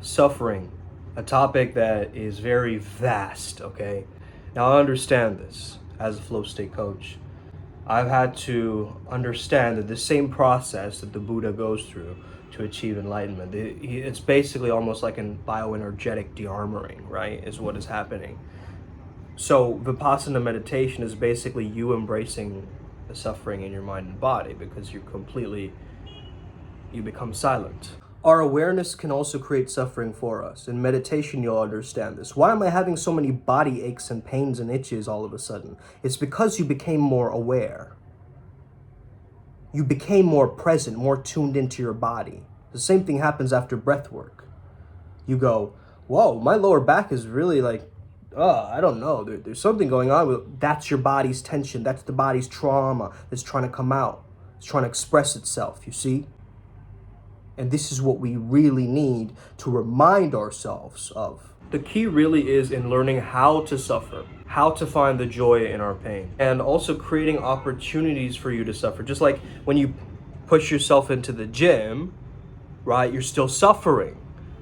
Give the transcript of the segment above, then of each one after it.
Suffering, a topic that is very vast, okay? Now, I understand this as a flow state coach. I've had to understand that the same process that the Buddha goes through to achieve enlightenment, it's basically almost like a bioenergetic de-armoring, right, is what is happening. So Vipassana meditation is basically you embracing the suffering in your mind and body because you become silent. Our awareness can also create suffering for us. In meditation, you'll understand this. Why am I having so many body aches and pains and itches all of a sudden? It's because you became more aware. You became more present, more tuned into your body. The same thing happens after breath work. You go, whoa, my lower back is really like, I don't know, there's something going on with. That's your body's tension. That's the body's trauma that's trying to come out. It's trying to express itself, you see? And this is what we really need to remind ourselves of. The key really is in learning how to suffer, how to find the joy in our pain, and also creating opportunities for you to suffer. Just like when you push yourself into the gym, right, you're still suffering,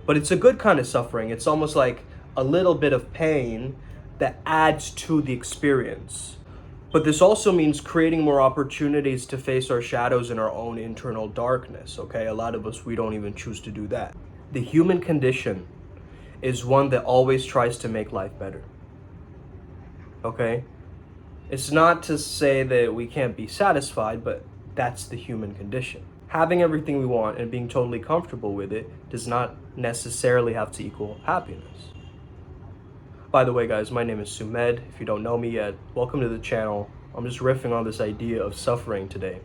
but it's a good kind of suffering. It's almost like a little bit of pain that adds to the experience. But this also means creating more opportunities to face our shadows and our own internal darkness, okay? A lot of us, we don't even choose to do that. The human condition is one that always tries to make life better, okay? It's not to say that we can't be satisfied, but that's the human condition. Having everything we want and being totally comfortable with it does not necessarily have to equal happiness. By the way, guys, my name is Sumed. If you don't know me yet, welcome to the channel. I'm just riffing on this idea of suffering today.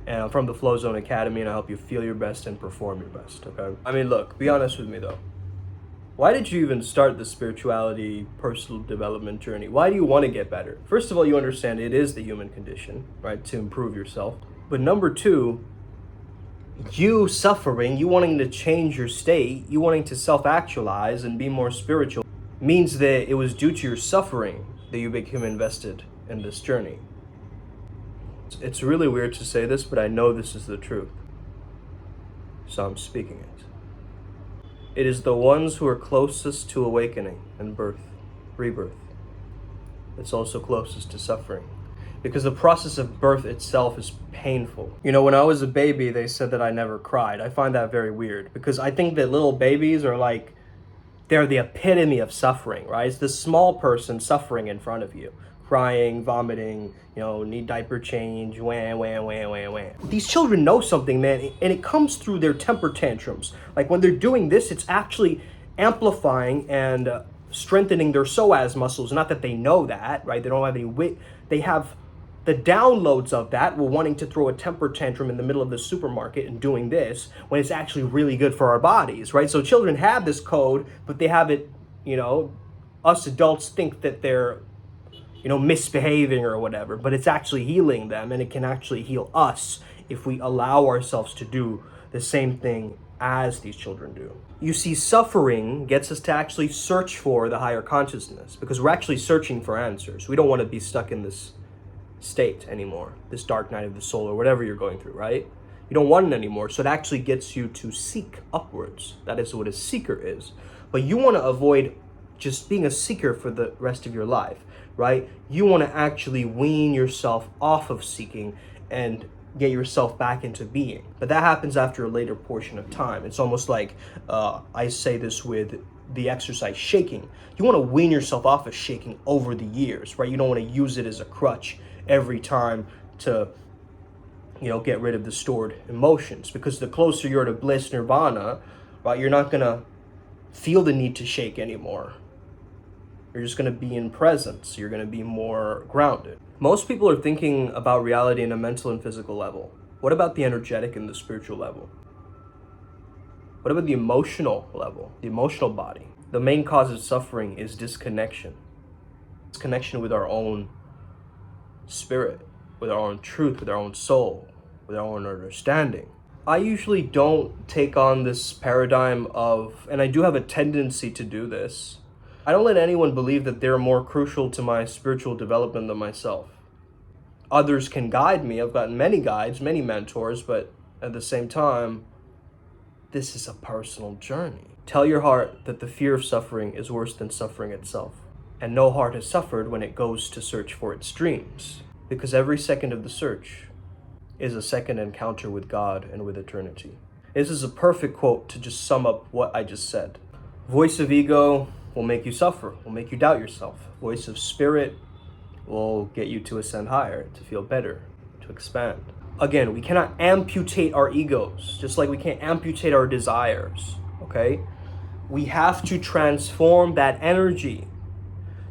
And I'm from the Flow Zone Academy, and I help you feel your best and perform your best, okay? I mean, look, be honest with me, though. Why did you even start the spirituality, personal development journey? Why do you want to get better? First of all, you understand it is the human condition, right, to improve yourself. But number two, you suffering, you wanting to change your state, you wanting to self-actualize and be more spiritual, means that it was due to your suffering that you became invested in this journey. It's really weird to say this, but I know this is the truth, so I'm speaking it. It is the ones who are closest to awakening and rebirth, that's also closest to suffering. Because the process of birth itself is painful. You know, when I was a baby, they said that I never cried. I find that very weird, because I think that little babies are like, they're the epitome of suffering, right? It's the small person suffering in front of you, crying, vomiting, need diaper change, wah. These children know something, man, and it comes through their temper tantrums. Like when they're doing this, it's actually amplifying and strengthening their psoas muscles. Not that they know that, right? They don't have any wit. They have the downloads of that. We're wanting to throw a temper tantrum in the middle of the supermarket and doing this when it's actually really good for our bodies, right? So children have this code, but they have it, us adults think that they're, misbehaving or whatever, but it's actually healing them, and it can actually heal us if we allow ourselves to do the same thing as these children do. You see, suffering gets us to actually search for the higher consciousness, because we're actually searching for answers. We don't want to be stuck in this state anymore, this dark night of the soul or whatever you're going through, right? You don't want it anymore, so it actually gets you to seek upwards. That is what a seeker is. But you want to avoid just being a seeker for the rest of your life, right? You want to actually wean yourself off of seeking and get yourself back into being. But that happens after a later portion of time. It's almost like, I say this with the exercise shaking. You want to wean yourself off of shaking over the years, right? You don't want to use it as a crutch every time to, get rid of the stored emotions, because the closer you're to bliss nirvana, right, you're not going to feel the need to shake anymore. You're just going to be in presence. You're going to be more grounded. Most people are thinking about reality in a mental and physical level. What about the energetic and the spiritual level? What about the emotional level, the emotional body? The main cause of suffering is disconnection. Disconnection with our own spirit, with our own truth, with our own soul, with our own understanding. I usually don't take on this paradigm of, and I do have a tendency to do this, I don't let anyone believe that they're more crucial to my spiritual development than myself. Others can guide me. I've gotten many guides, many mentors, but at the same time, this is a personal journey. Tell your heart that the fear of suffering is worse than suffering itself. And no heart has suffered when it goes to search for its dreams, because every second of the search is a second encounter with God and with eternity. This is a perfect quote to just sum up what I just said. Voice of ego will make you suffer, will make you doubt yourself. Voice of spirit will get you to ascend higher, to feel better, to expand. Again, we cannot amputate our egos, just like we can't amputate our desires, okay? We have to transform that energy.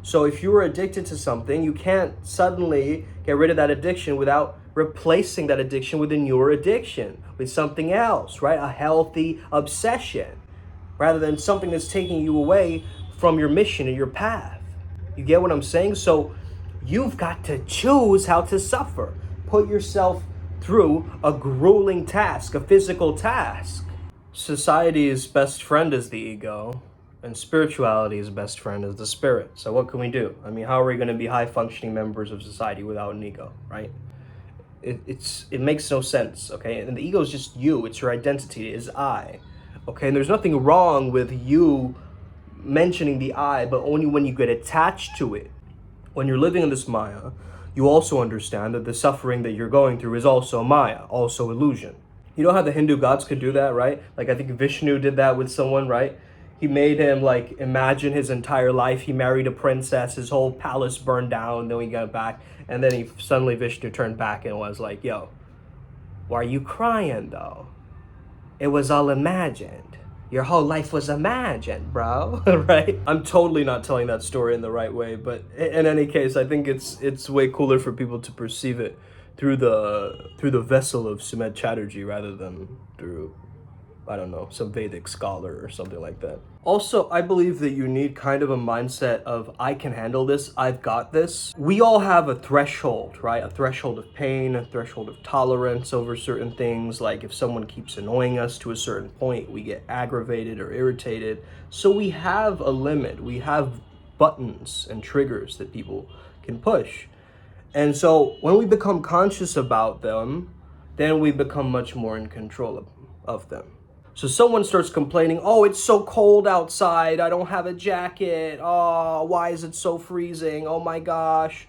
So if you were addicted to something, you can't suddenly get rid of that addiction without replacing that addiction with a newer addiction, with something else, right? A healthy obsession, rather than something that's taking you away from your mission and your path. You get what I'm saying? So you've got to choose how to suffer. Put yourself through a grueling task, a physical task. Society's best friend is the ego, and spirituality's best friend is the spirit. So what can we do? I mean, how are we going to be high-functioning members of society without an ego, right? It makes no sense, okay? And the ego is just you. It's your identity. It is I, okay? And there's nothing wrong with you mentioning the I, but only when you get attached to it. When you're living in this Maya, you also understand that the suffering that you're going through is also Maya, also illusion. You know how the Hindu gods could do that, right? Like I think Vishnu did that with someone, right? He made him like imagine his entire life. He married a princess, his whole palace burned down, then he got back, and then Vishnu turned back and was like, yo, why are you crying though? It was all imagined. Your whole life was imagined, bro, right? I'm totally not telling that story in the right way, but in any case, I think it's way cooler for people to perceive it through the vessel of Sumedh Chatterjee rather than through, I don't know, some Vedic scholar or something like that. Also, I believe that you need kind of a mindset of, I can handle this, I've got this. We all have a threshold, right? A threshold of pain, a threshold of tolerance over certain things. Like if someone keeps annoying us to a certain point, we get aggravated or irritated. So we have a limit. We have buttons and triggers that people can push. And so when we become conscious about them, then we become much more in control of them. So someone starts complaining, oh, it's so cold outside, I don't have a jacket, oh, why is it so freezing, oh my gosh.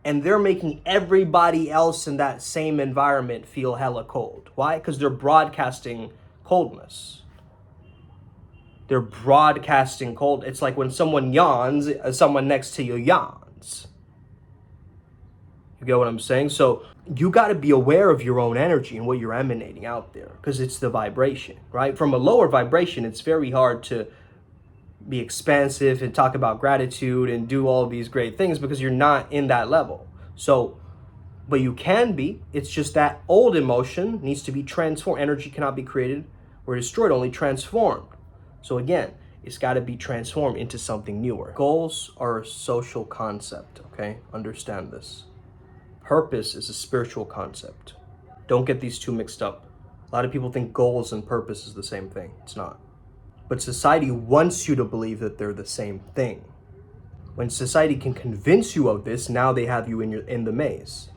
And they're making everybody else in that same environment feel hella cold. Why? Because they're broadcasting coldness. They're broadcasting cold. It's like when someone yawns, someone next to you yawns. You get what I'm saying? So you got to be aware of your own energy and what you're emanating out there, because it's the vibration, right? From a lower vibration, it's very hard to be expansive and talk about gratitude and do all these great things because you're not in that level. So, but you can be. It's just that old emotion needs to be transformed. Energy cannot be created or destroyed, only transformed. So again, it's got to be transformed into something newer. Goals are a social concept, okay? Understand this. Purpose is a spiritual concept. Don't get these two mixed up. A lot of people think goals and purpose is the same thing. It's not. But society wants you to believe that they're the same thing. When society can convince you of this, now they have you in the maze.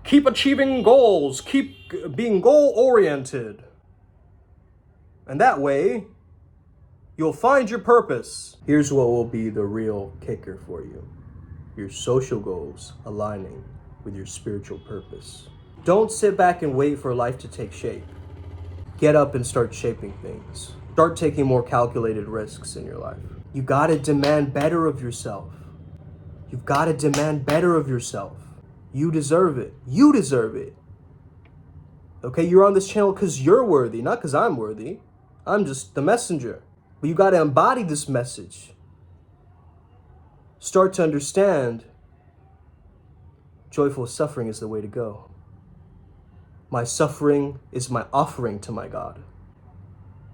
Keep achieving goals. Keep being goal-oriented. And that way, you'll find your purpose. Here's what will be the real kicker for you. Your social goals aligning with your spiritual purpose. Don't sit back and wait for life to take shape. Get up and start shaping things. Start taking more calculated risks in your life. You gotta demand better of yourself. You've gotta demand better of yourself. You deserve it. You deserve it. Okay, you're on this channel because you're worthy, not because I'm worthy. I'm just the messenger. But you gotta embody this message. Start to understand joyful suffering is the way to go. My suffering is my offering to my God.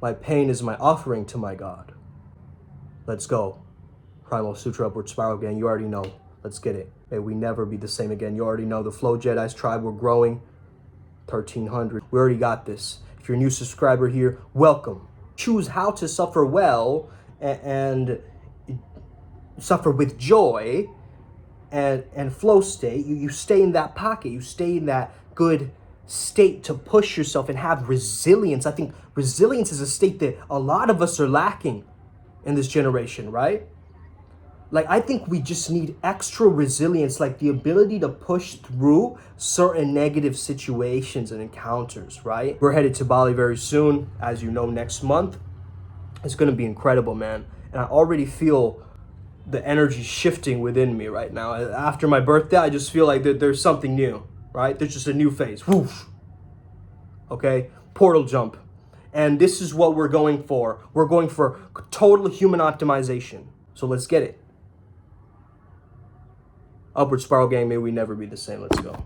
My pain is my offering to my God. Let's go. Primal Sutra Upward Spiral again. You already know. Let's get it. May we never be the same again. You already know the Flow Jedi's tribe. We're growing. 1,300. We already got this. If you're a new subscriber here, welcome. Choose how to suffer well and suffer with joy and flow state. You stay in that pocket. You stay in that good state to push yourself and have resilience. I think resilience is a state that a lot of us are lacking in this generation, right? Like, I think we just need extra resilience, like the ability to push through certain negative situations and encounters, right? We're headed to Bali very soon, as you know, next month. It's going to be incredible, man. And I already feel the energy shifting within me right now. After my birthday, I just feel like there's something new, right? There's just a new phase. Whoosh. Okay? Portal jump. And this is what we're going for. We're going for total human optimization. So let's get it. Upward spiral gang, may we never be the same. Let's go.